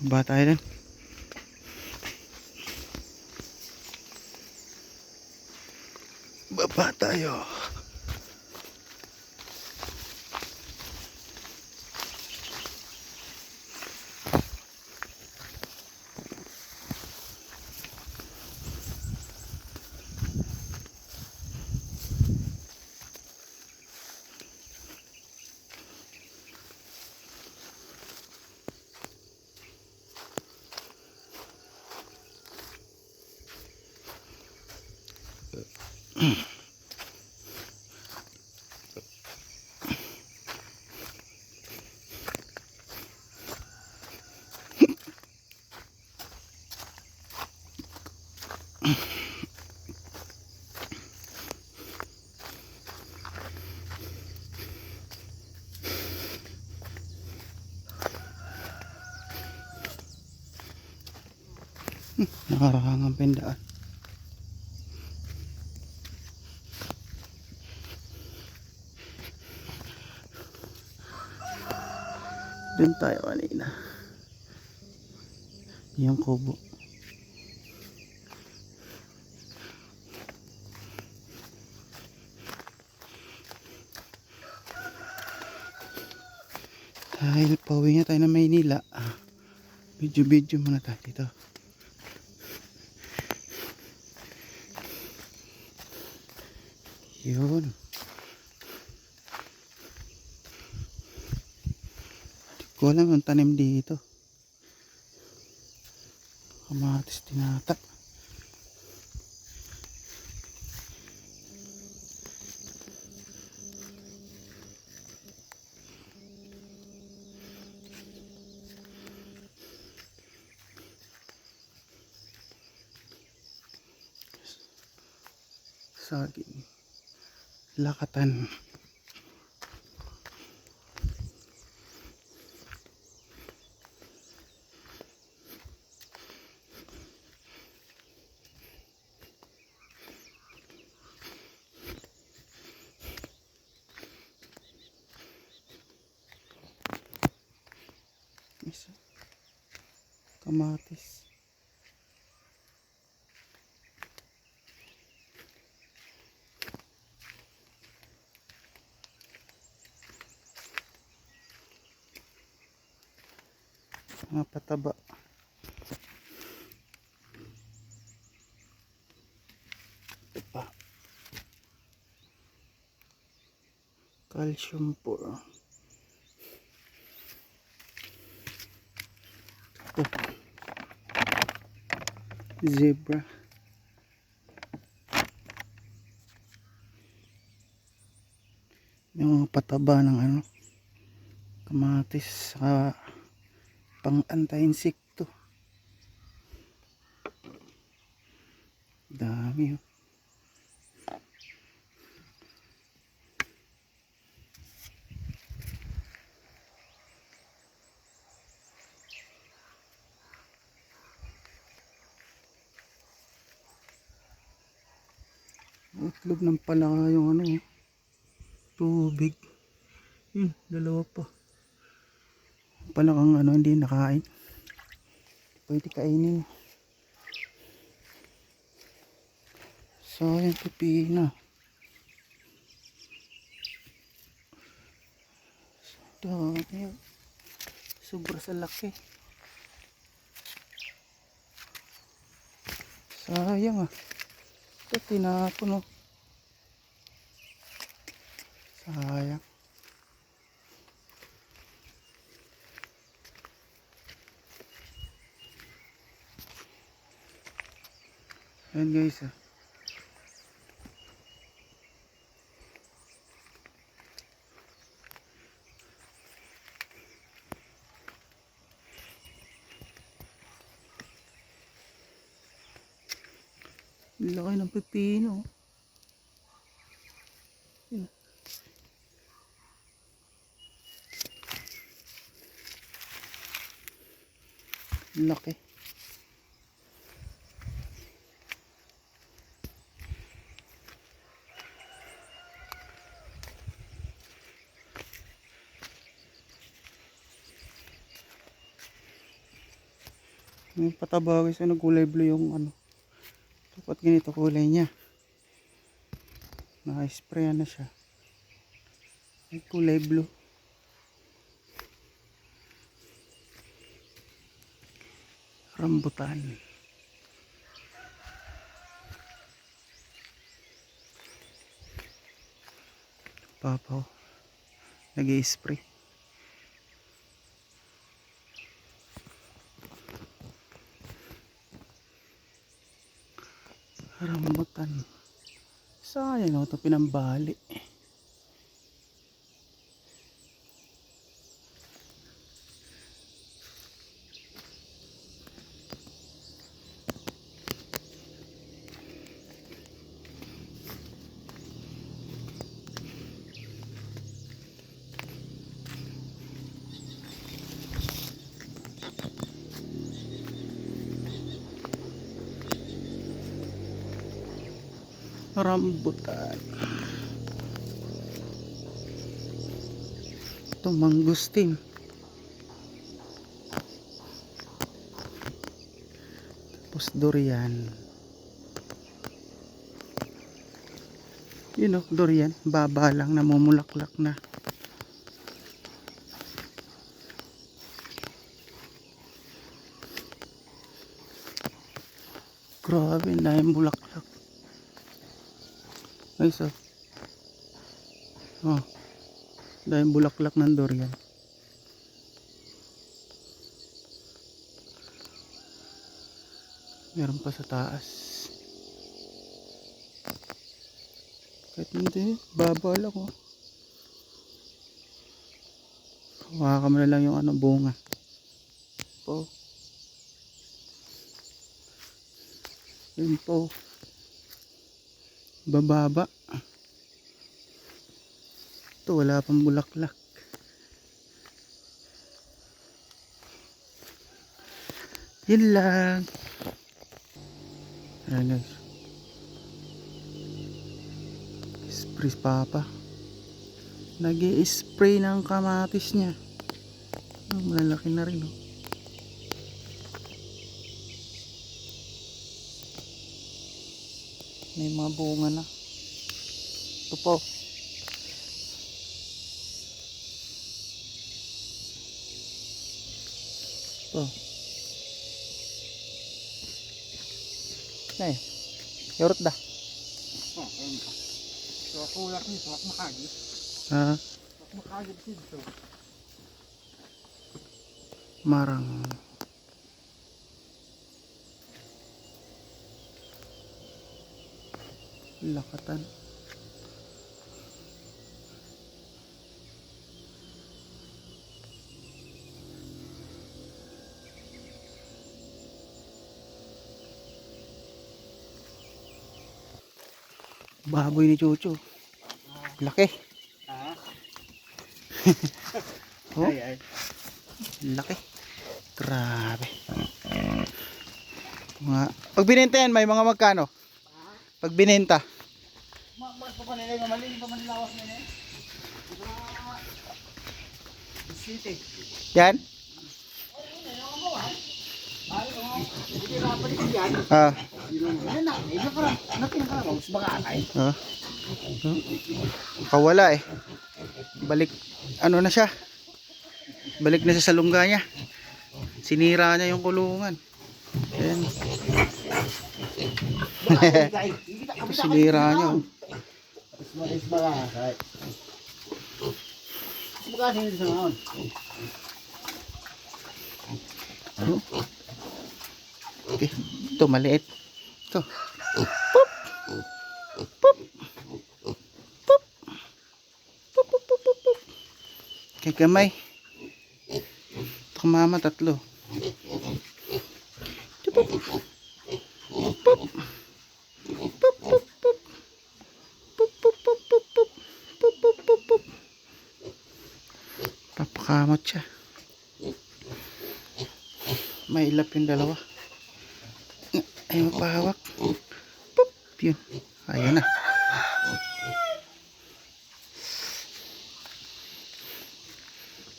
Ba tayo dun? Baba tayo. Nakarangang pendaan. Doon tayo kanina. Yung kubo. Dahil pauwi nga tayo ng Maynila, video muna tayo dito. Yun. Hindi ko alam ang tanim dito. Kamatis tinata. Saging. Lakatan. Isa. Kamatis. Mga pataba. Ito pa. Calcium puro. Ito. Zebra. Yung mga pataba ng ano, kamatis sa pang anti-insekto. Dami oh. Itlog ng palaka yung ano, tubig. Yun, dalawa pa. Palakang ano, hindi nakain. Pwede kainin. Sayang pipino. Dami. Sobra sa laki. Sayang ah. Ito tinapon oh. Sayang. Ayan guys ah. Laki ng pipino. Yun. Laki. Yung pataba guys, ano, kulay blue yung ano. Dapat ganito kulay niya. Naka-spray na siya. May kulay blue. Rambutan. Papaw. Nag-i-spray. Rambutan. Sayang, ito pinambali. Rambutan. Ito mangustin. Tapos durian. Yun o, durian. Baba lang, namumulaklak na. Grabe, dahil bulaklak. Ay, so. Oh. Dahil bulaklak ng durian. Meron pa sa taas. Kahit hindi, baba lang oh. Hawakan mo na lang yung ano, bunga. Po. Yun po. Bababa. Ito, wala pang bulaklak. Yun lang. Ayan guys. Spray papa. Nag-i-spray ng kamatis niya. Oh, malalaki na rin oh. May mga bunga na. Ito po. Ito. Nay, yorot dah. Oh, ayun pa. So, kulak nito, at makagi. Ah, At makagi dito. marang. Lakatan. Baboy ni Chucho. Laki. Ah. Oh, Ay. laki. Grabe. Pag binenta yan, may mga magkano? Pag binenta. Mas pa panilay, mamaling pa manilawas na yan. City. Yan? Hindi na palit yan. Ah. Yan na, isa ka lang. Nakin ka lang, mas baka atay. Ah. Kawala eh. Balik, ano na siya? Balik na siya sa lungga niya. Sinira niya yung kulungan. Ayan. Sinira niya. Oh. Mas baka atay. Mas baka atay nito sa ngayon. Okay. Ito maliit. Ito. Pop. Pop. Pop. Pop, pop, pop, pop, pop. Kay kamay. Ito mama, tatlo. Ito, pop. Pop. Pop, pop, pop. Pop, pop, pop, pop, pop. Pop, pop, pop, pop. Papakamot siya. May ilap yung dalawa. Ay, magpahawak. Pop. Yun. Ayun na.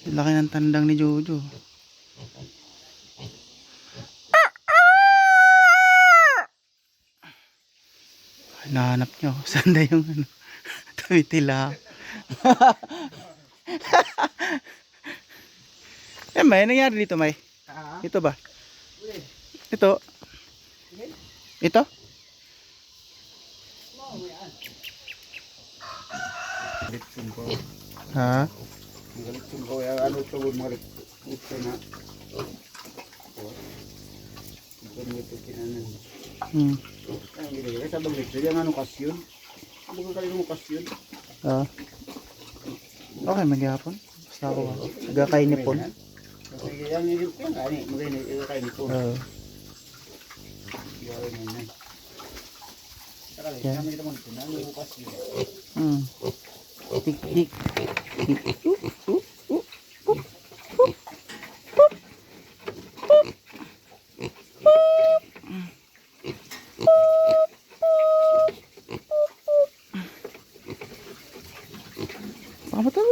Laki ng tandang ni Jojo. Nahanap nyo. Saan na yung ano? Tumitila. May nangyari dito, May? Ah, Ito ba? uli. Ito? Ito? Galitsun ko. Ha? Galitsun ko. Ano ito mga ito na. Ito mo ito kinanan. Hmm. Ang ginagawa sa baglit. Yan ano kasyon. Ang mga kalino mo kasyon. Ah. Okay, magyapon. Basta ako. Gakay ni Pon. Sige, yan yung yan. Ano, maganda yung kain ito. Gawin mo na. Saka, kami kita mo ito. Ano yung kasyon. Hmm. Tik, tik. Pamatay.